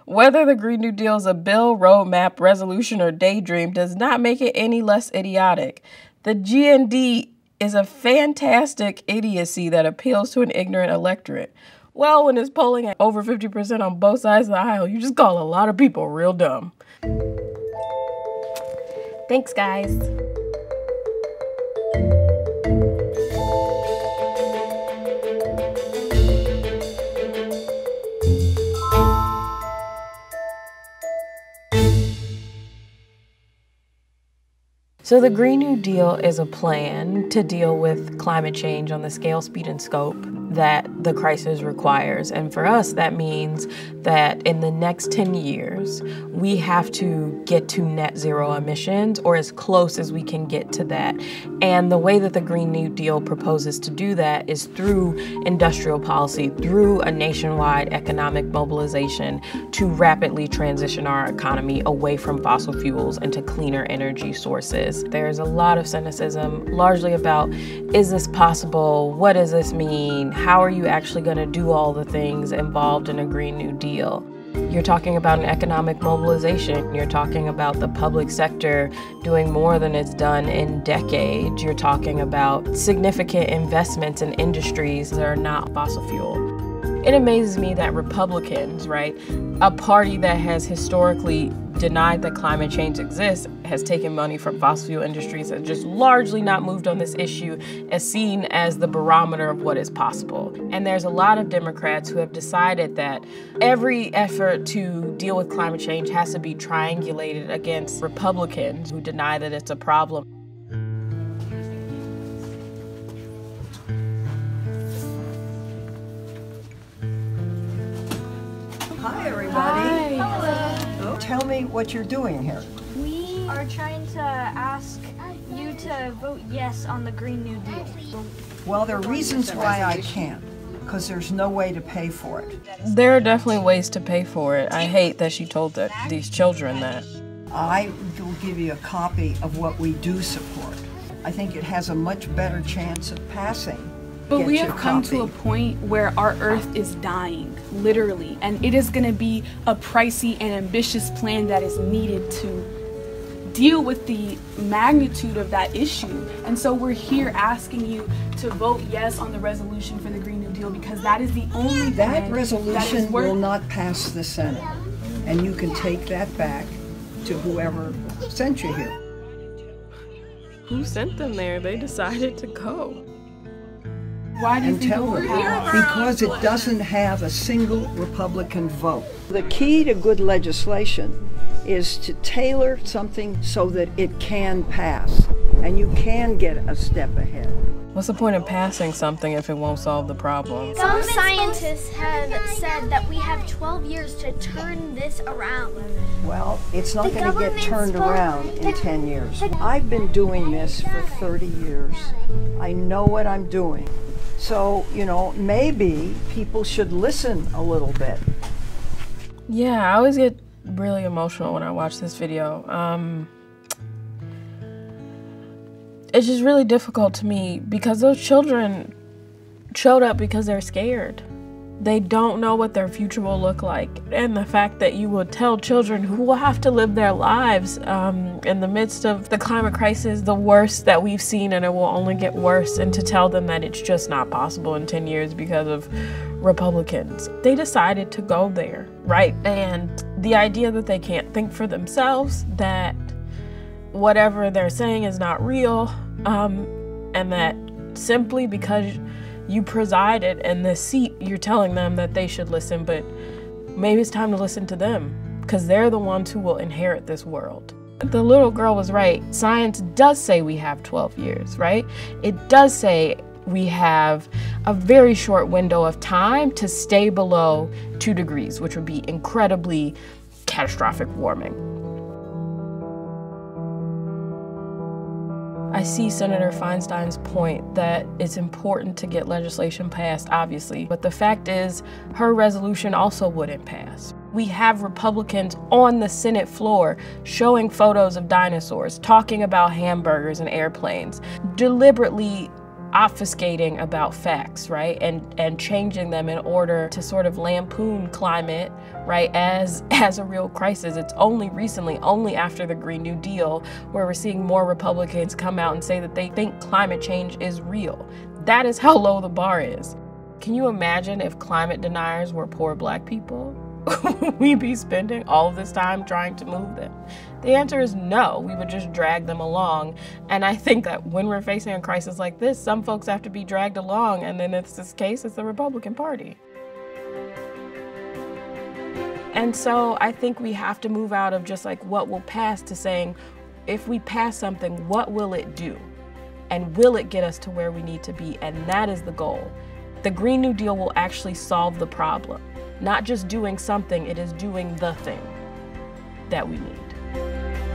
Whether the Green New Deal is a bill, roadmap, resolution, or daydream does not make it any less idiotic. The GND is a fantastic idiocy that appeals to an ignorant electorate. Well, when it's polling at over 50% on both sides of the aisle, you just call a lot of people real dumb. Thanks, guys. So the Green New Deal is a plan to deal with climate change on the scale, speed, and scope that the crisis requires. And for us, that means that in the next 10 years, we have to get to net zero emissions, or as close as we can get to that. And the way that the Green New Deal proposes to do that is through industrial policy, through a nationwide economic mobilization to rapidly transition our economy away from fossil fuels into cleaner energy sources. There's a lot of cynicism, largely about, is this possible? What does this mean? How are you actually going to do all the things involved in a Green New Deal? You're talking about an economic mobilization. You're talking about the public sector doing more than it's done in decades. You're talking about significant investments in industries that are not fossil fuel. It amazes me that Republicans, right, a party that has historically denied that climate change exists, has taken money from fossil fuel industries, and just largely not moved on this issue as seen as the barometer of what is possible. And there's a lot of Democrats who have decided that every effort to deal with climate change has to be triangulated against Republicans who deny that it's a problem. Hi, everybody. Hi. Hello. Tell me what you're doing here. We are trying to ask you to vote yes on the Green New Deal. Well, there are reasons why I can't, because there's no way to pay for it. There are definitely ways to pay for it. I hate that she told these children that. I will give you a copy of what we do support. I think it has a much better chance of passing. But we have come to a point where our Earth is dying, literally, and it is going to be a pricey and ambitious plan that is needed to deal with the magnitude of that issue. And so we're here asking you to vote yes on the resolution for the Green New Deal, because that is the only That resolution will not pass the Senate, and you can take that back to whoever sent you here. Who sent them there? They decided to go. Why do you And think tell we're them, here? because it doesn't have a single Republican vote. The key to good legislation is to tailor something so that it can pass, and you can get a step ahead. What's the point of passing something if it won't solve the problem? Some scientists have said that we have 12 years to turn this around. Well, it's not going to get turned around in 10 years. I've been doing this for 30 years. I know what I'm doing. So, you know, maybe people should listen a little bit. Yeah, I always get really emotional when I watch this video. It's just really difficult to me because those children showed up because they're scared. They don't know what their future will look like. And the fact that you will tell children who will have to live their lives in the midst of the climate crisis, the worst that we've seen, and it will only get worse, and to tell them that it's just not possible in 10 years because of Republicans. They decided to go there, right? And the idea that they can't think for themselves, that whatever they're saying is not real, and that simply because you presided in this seat, you're telling them that they should listen, but maybe it's time to listen to them because they're the ones who will inherit this world. The little girl was right. Science does say we have 12 years, right? It does say we have a very short window of time to stay below 2 degrees, which would be incredibly catastrophic warming. I see Senator Feinstein's point that it's important to get legislation passed, obviously, but the fact is her resolution also wouldn't pass. We have Republicans on the Senate floor showing photos of dinosaurs, talking about hamburgers and airplanes, deliberately obfuscating about facts, right? And changing them in order to sort of lampoon climate, right, as a real crisis. It's only recently, only after the Green New Deal, where we're seeing more Republicans come out and say that they think climate change is real. That is how low the bar is. Can you imagine if climate deniers were poor Black people? We'd be spending all of this time trying to move them. The answer is no. We would just drag them along. And I think that when we're facing a crisis like this, some folks have to be dragged along, and in this case, it's the Republican Party. And so I think we have to move out of just like what will pass to saying, if we pass something, what will it do? And will it get us to where we need to be? And that is the goal. The Green New Deal will actually solve the problem. Not just doing something, it is doing the thing that we need.